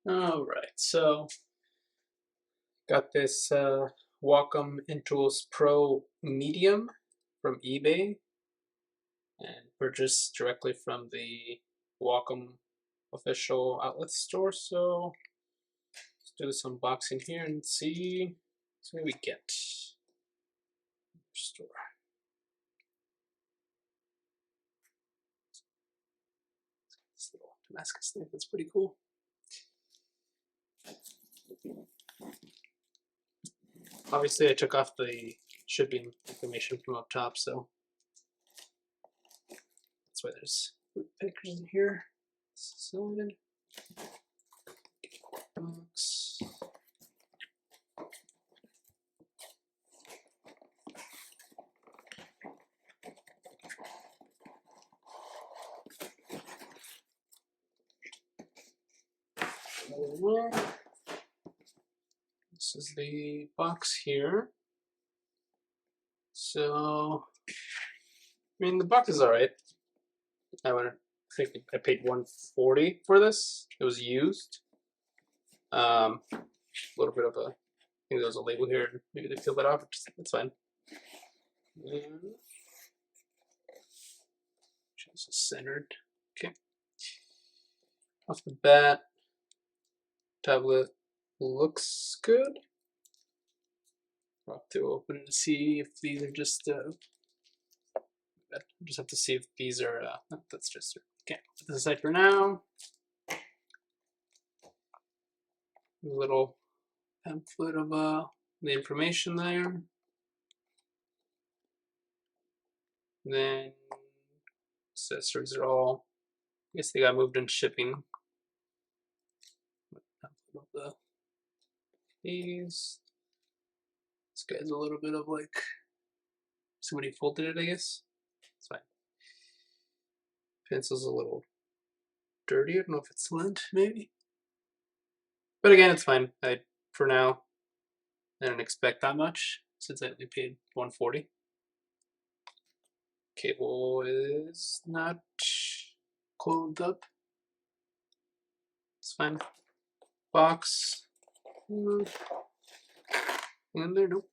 All right, so got this Wacom Intools Pro Medium from eBay and purchased directly from the Wacom official outlet store. So let's do this unboxing here and see what we get. Store. This little Damascus stamp, that's pretty cool. Obviously, I took off the shipping information from up top, so that's why there's pictures in here. So box. This is the box here. So, I mean, the box is alright. I think I paid $140 for this. It was used. A little bit of a, I think there was a label here. Maybe they peeled that off. That's fine. Just centered. Okay. Off the bat, tablet looks good. I'll have to open it to see if these are just. Just have to see if these are. That's just okay. Put this aside for now. A little pamphlet of the information there. And then accessories are all. I guess they got moved in shipping. These. This guy's a little bit of like somebody folded it, I guess. It's fine. Pencil's a little dirty. I don't know if it's lint, maybe. But again, it's fine. For now, I don't expect that much since I only paid $140. Cable is not coiled up. It's fine. Box. And there, nope.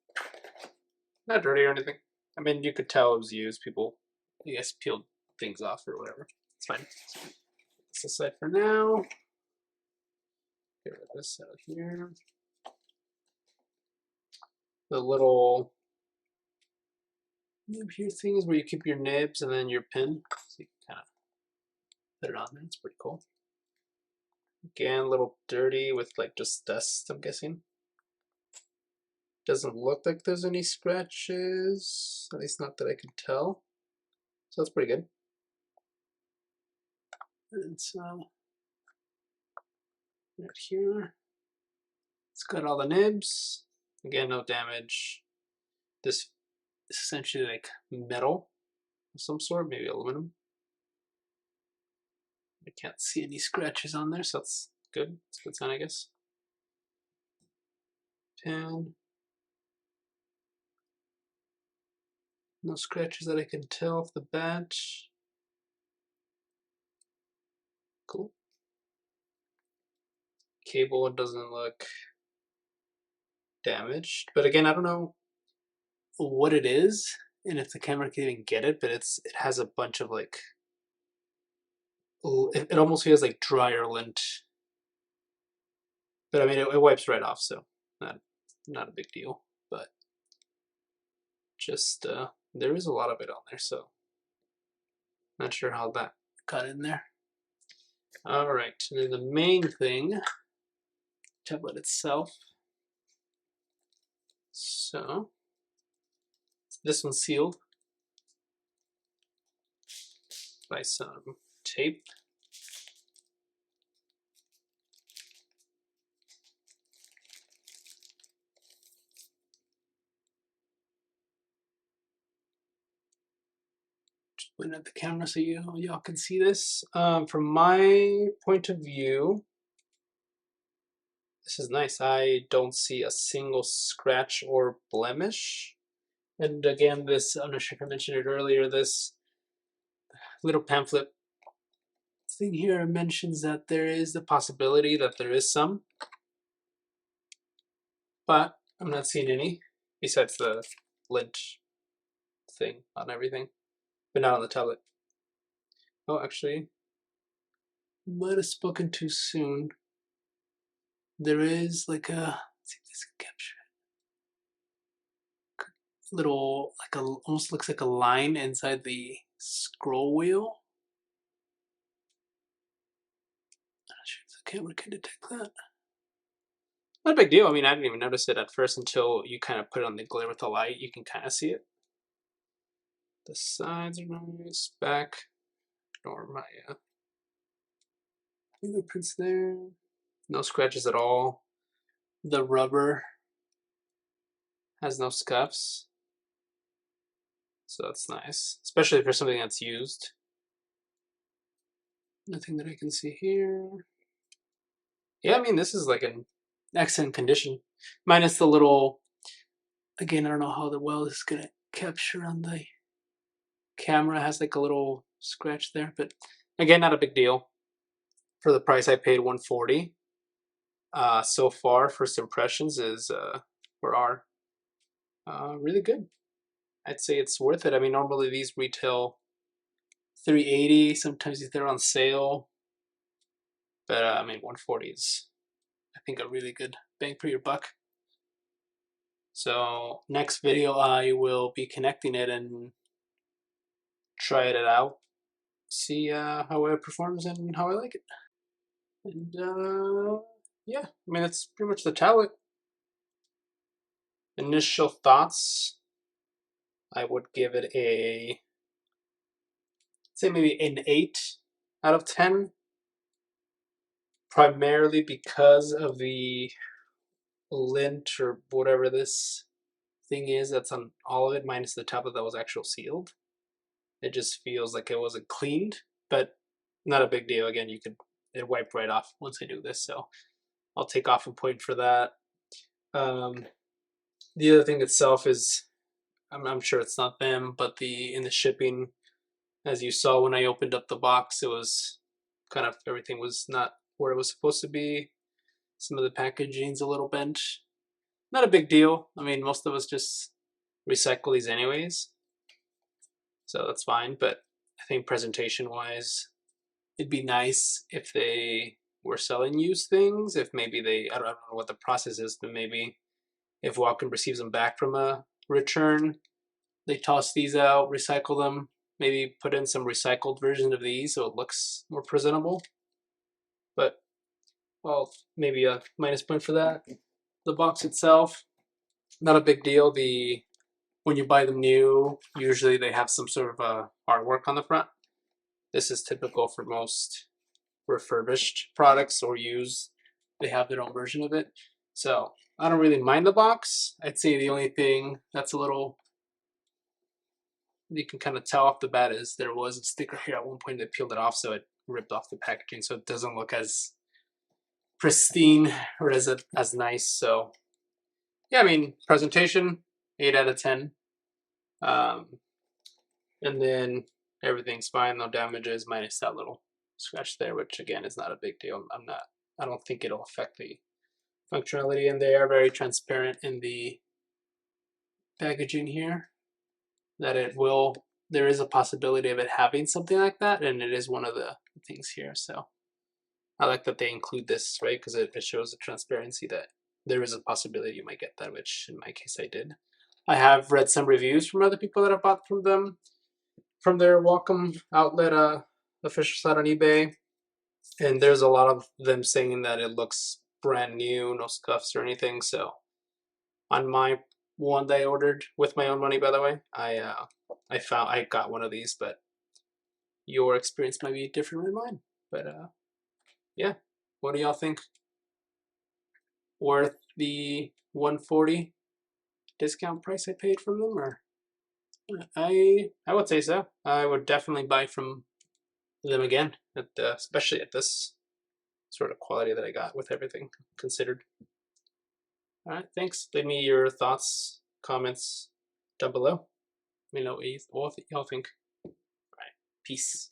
Not dirty or anything. I mean, you could tell it was used. People, I guess, peeled things off or whatever. It's fine. This aside for now. Get rid of this out here. The little nib here thing is where you keep your nibs and then your pin. So you can kind of put it on there. It's pretty cool. Again, a little dirty with like just dust, I'm guessing. Doesn't look like there's any scratches, at least not that I can tell. So that's pretty good. And so right here, it's got all the nibs. Again, no damage. This is essentially like metal of some sort, maybe aluminum. I can't see any scratches on there, so that's good. It's a good sign, I guess. Pin. No scratches that I can tell off the bat. Cool. Cable doesn't look damaged, but again, I don't know what it is and if the camera can even get it, but it has a bunch of like, it almost feels like dryer lint, but I mean it wipes right off, so not a big deal. But just there is a lot of it on there, so not sure how that got in there. All right, and then the main thing, tablet itself. So this one's sealed by some tape. Just point at the camera so y'all can see this. From my point of view, this is nice. I don't see a single scratch or blemish. And again, this, I'm not sure if I mentioned it earlier, this little pamphlet thing here mentions that there is the possibility that there is some, but I'm not seeing any besides the lint thing on everything, but not on the tablet. Oh, actually, might have spoken too soon. There is like a, let's see if this can capture it. Little, like a, almost looks like a line inside the scroll wheel. I'm not sure if the camera can detect that. Not a big deal. I mean, I didn't even notice it at first until you kind of put it on the glare with the light. You can kind of see it. The sides are nice. Back, ignore my fingerprints there. No scratches at all. The rubber has no scuffs, so that's nice, especially for something that's used. Nothing that I can see here. Yeah, I mean, this is like an excellent condition, minus the little, again, I don't know how well this is gonna capture on the camera. It has like a little scratch there, but again, not a big deal. For the price I paid, $140. So far, first impressions is are really good. I'd say it's worth it. I mean, normally these retail $380. Sometimes they're on sale, but I mean, $140 is, I think, a really good bang for your buck. So next video, I will be connecting it and try it out, see how it performs and how I like it. And yeah, I mean, that's pretty much the tablet. Initial thoughts, I would give it a, say maybe an 8 out of 10, primarily because of the lint or whatever this thing is that's on all of it, minus the tablet that was actually sealed. It just feels like it wasn't cleaned, but not a big deal. Again, it wiped right off once I do this, so I'll take off a point for that. The other thing itself is, I'm sure it's not them, but in the shipping, as you saw when I opened up the box, it was kind of, everything was not where it was supposed to be. Some of the packaging's a little bent. Not a big deal. I mean, most of us just recycle these anyways, so that's fine. But I think presentation-wise, it'd be nice if they were selling used things. If maybe I don't know what the process is, but maybe if Wacom receives them back from a return, they toss these out, recycle them, maybe put in some recycled version of these so it looks more presentable. But, well, maybe a minus point for that. The box itself, not a big deal. When you buy them new, usually they have some sort of artwork on the front. This is typical for most refurbished products or used. They have their own version of it. So I don't really mind the box. I'd say the only thing that's a little, you can kind of tell off the bat, is there was a sticker here at one point that peeled it off, so it ripped off the packaging, so it doesn't look as pristine or as nice. So yeah, I mean, presentation 8 out of 10, and then everything's fine, no damages, minus that little scratch there, which again is not a big deal. I don't think it'll affect the functionality, and they are very transparent in the packaging here that there is a possibility of it having something like that, and it is one of the things here. So I like that they include this, right? Because it shows the transparency that there is a possibility you might get that, which in my case I did. I have read some reviews from other people that have bought from them, from their Wacom outlet official site on eBay, and there's a lot of them saying that it looks brand new, no scuffs or anything. So on my one that I ordered with my own money, by the way, I got one of these, but your experience might be different than mine. But yeah, what do y'all think? Worth the $140 discount price I paid from them? Or I would say so. I would definitely buy from them again, especially at this sort of quality that I got with everything considered. All right, thanks. Leave me your thoughts, comments down below. Let me know what y'all think. All right, peace.